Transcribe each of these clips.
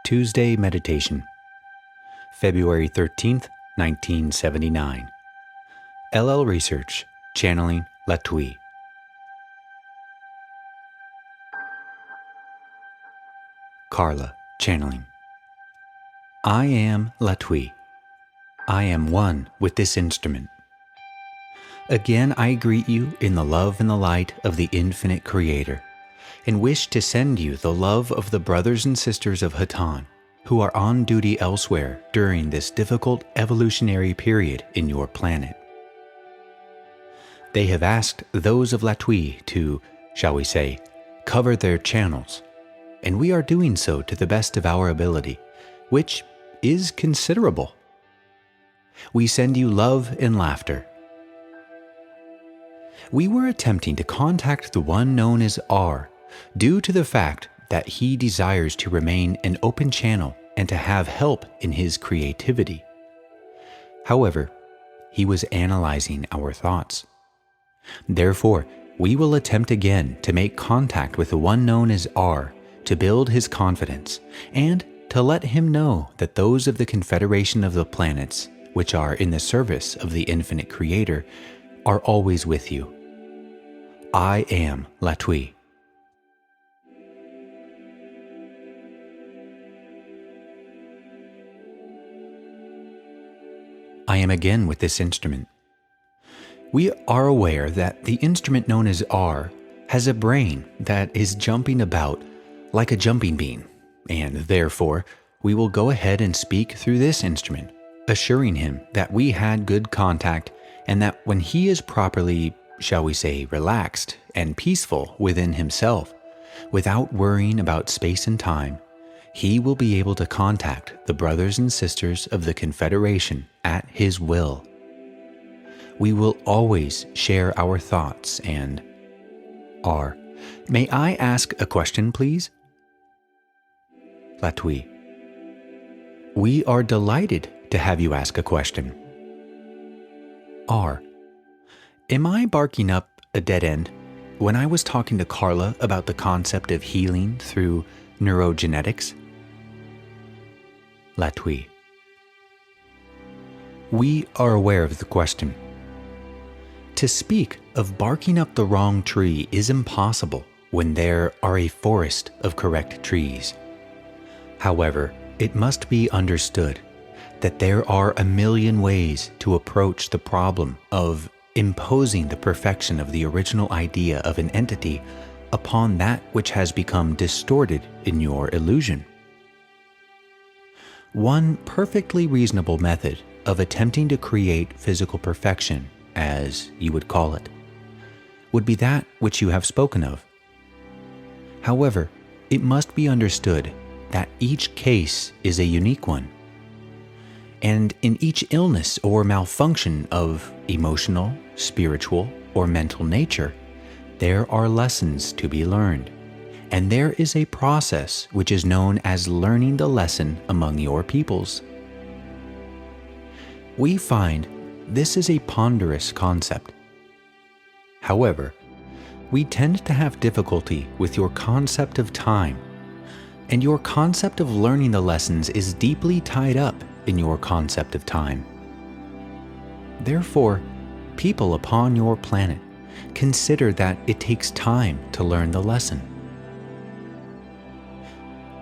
Tuesday Meditation, February 13th, 1979. LL Research, Channeling Latwii. Carla, channeling. I am Latwii. I am one with this instrument. Again I greet you in the love and the light of the infinite Creator, and wish to send you the love of the brothers and sisters of Hatan, who are on duty elsewhere during this difficult evolutionary period in your planet. They have asked those of Latwii to, shall we say, cover their channels, and we are doing so to the best of our ability, which is considerable. We send you love and laughter. We were attempting to contact the one known as R, due to the fact that he desires to remain an open channel and to have help in his creativity. However, he was analyzing our thoughts. Therefore, we will attempt again to make contact with the one known as R to build his confidence and to let him know that those of the Confederation of the planets, which are in the service of the infinite Creator, are always with you. I am Latwii. I am again with this instrument. We are aware that the instrument known as R has a brain that is jumping about like a jumping bean, and therefore we will go ahead and speak through this instrument, assuring him that we had good contact and that when he is properly, shall we say, relaxed and peaceful within himself, without worrying about space and time, he will be able to contact the brothers and sisters of the Confederation at his will. We will always share our thoughts and R. May I ask a question, please? Latwii. We are delighted to have you ask a question. R. Am I barking up a dead end when I was talking to Carla about the concept of healing through neurogenetics? Latwii. We are aware of the question. To speak of barking up the wrong tree is impossible when there are a forest of correct trees. However, it must be understood that there are a million ways to approach the problem of imposing the perfection of the original idea of an entity upon that which has become distorted in your illusion. One perfectly reasonable method of attempting to create physical perfection, as you would call it, would be that which you have spoken of. However, it must be understood that each case is a unique one, and in each illness or malfunction of emotional, spiritual, or mental nature, there are lessons to be learned. And there is a process which is known as learning the lesson among your peoples. We find this is a ponderous concept. However, we tend to have difficulty with your concept of time, and your concept of learning the lessons is deeply tied up in your concept of time. Therefore, people upon your planet consider that it takes time to learn the lesson.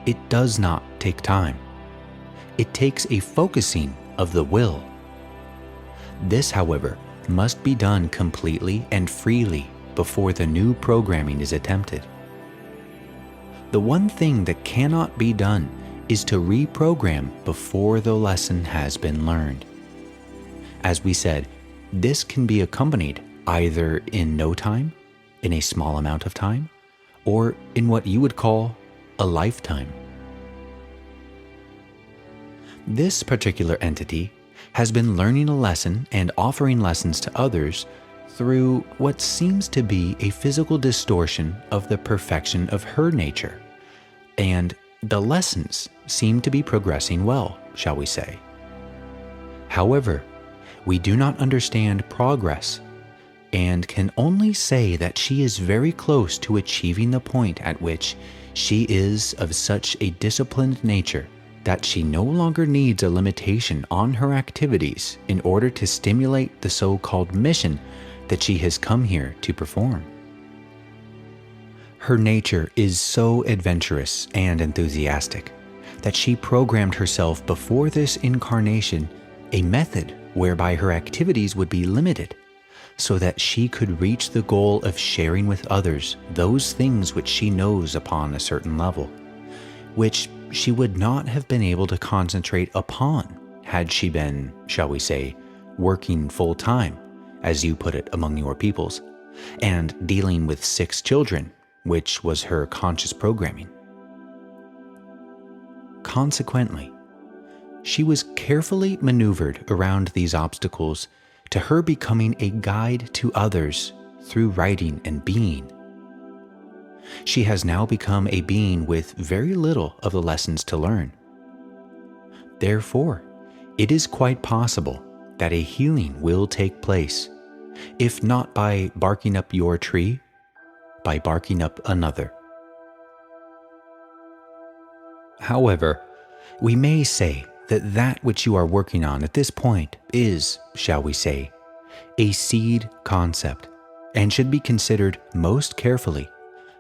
It does not take time. It takes a focusing of the will. This, however, must be done completely and freely before the new programming is attempted. The one thing that cannot be done is to reprogram before the lesson has been learned. As we said, this can be accompanied either in no time, in a small amount of time, or in what you would call a lifetime. This particular entity has been learning a lesson and offering lessons to others through what seems to be a physical distortion of the perfection of her nature, and the lessons seem to be progressing well, shall we say. However, we do not understand progress, and can only say that she is very close to achieving the point at which she is of such a disciplined nature that she no longer needs a limitation on her activities in order to stimulate the so-called mission that she has come here to perform. Her nature is so adventurous and enthusiastic that she programmed herself before this incarnation a method whereby her activities would be limited, so that she could reach the goal of sharing with others those things which she knows upon a certain level, which she would not have been able to concentrate upon had she been, shall we say, working full-time, as you put it, among your peoples, and dealing with 6 children, which was her conscious programming. Consequently, she was carefully maneuvered around these obstacles to her becoming a guide to others through writing and being. She has now become a being with very little of the lessons to learn. Therefore, it is quite possible that a healing will take place, if not by barking up your tree, by barking up another. However, we may say that which you are working on at this point is, shall we say, a seed concept, and should be considered most carefully,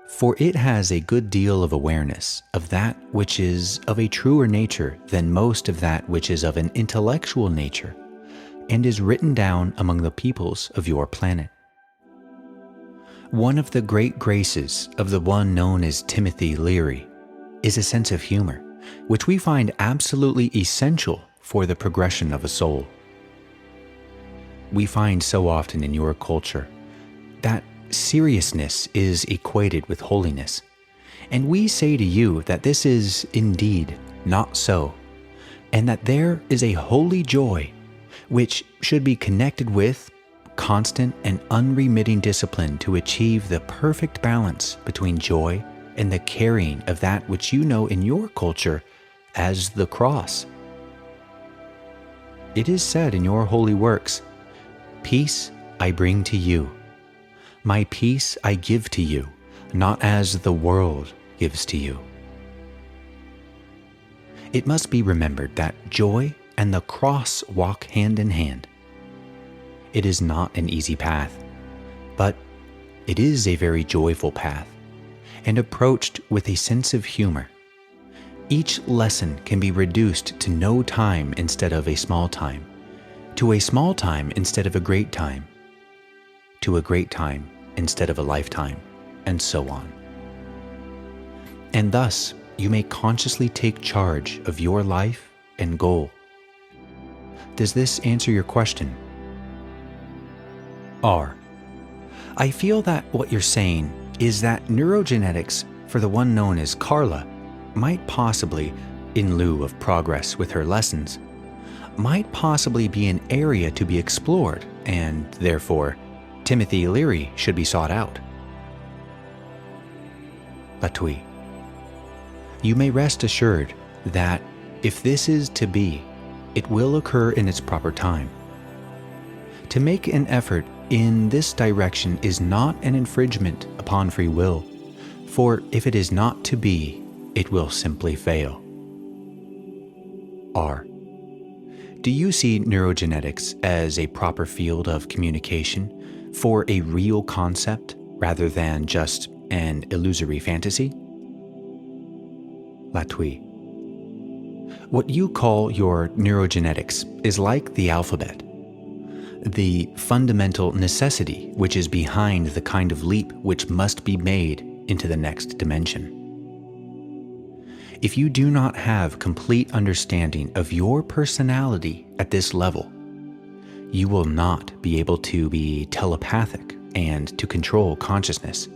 for it has a good deal of awareness of that which is of a truer nature than most of that which is of an intellectual nature, and is written down among the peoples of your planet. One of the great graces of the one known as Timothy Leary is a sense of humor, which we find absolutely essential for the progression of a soul. We find so often in your culture that seriousness is equated with holiness, and we say to you that this is indeed not so, and that there is a holy joy which should be connected with constant and unremitting discipline to achieve the perfect balance between joy and the carrying of that which you know in your culture as the cross. It is said in your holy works, "Peace I bring to you. My peace I give to you, not as the world gives to you." It must be remembered that joy and the cross walk hand in hand. It is not an easy path, but it is a very joyful path, and approached with a sense of humor. Each lesson can be reduced to no time instead of a small time, to a small time instead of a great time, to a great time instead of a lifetime, and so on. And thus, you may consciously take charge of your life and goal. Does this answer your question? R. I feel that what you're saying is that neurogenetics for the one known as Carla might possibly, in lieu of progress with her lessons, might possibly be an area to be explored, and therefore Timothy Leary should be sought out. Latwii. You may rest assured that if this is to be, it will occur in its proper time. To make an effort in this direction is not an infringement upon free will, for if it is not to be, it will simply fail. R. Do you see neurogenetics as a proper field of communication for a real concept rather than just an illusory fantasy? Latwii. What you call your neurogenetics is like the alphabet, the fundamental necessity which is behind the kind of leap which must be made into the next dimension. If you do not have complete understanding of your personality at this level, you will not be able to be telepathic and to control consciousness.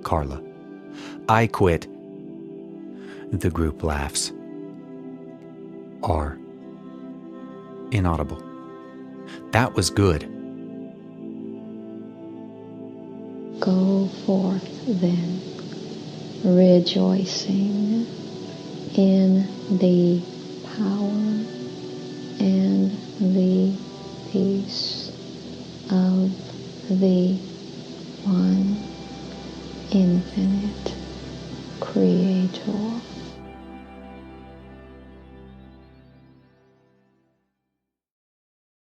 Carla. I quit. The group laughs. R. Inaudible. That was good. Go forth then, rejoicing in the power and the peace of the one infinite Creator.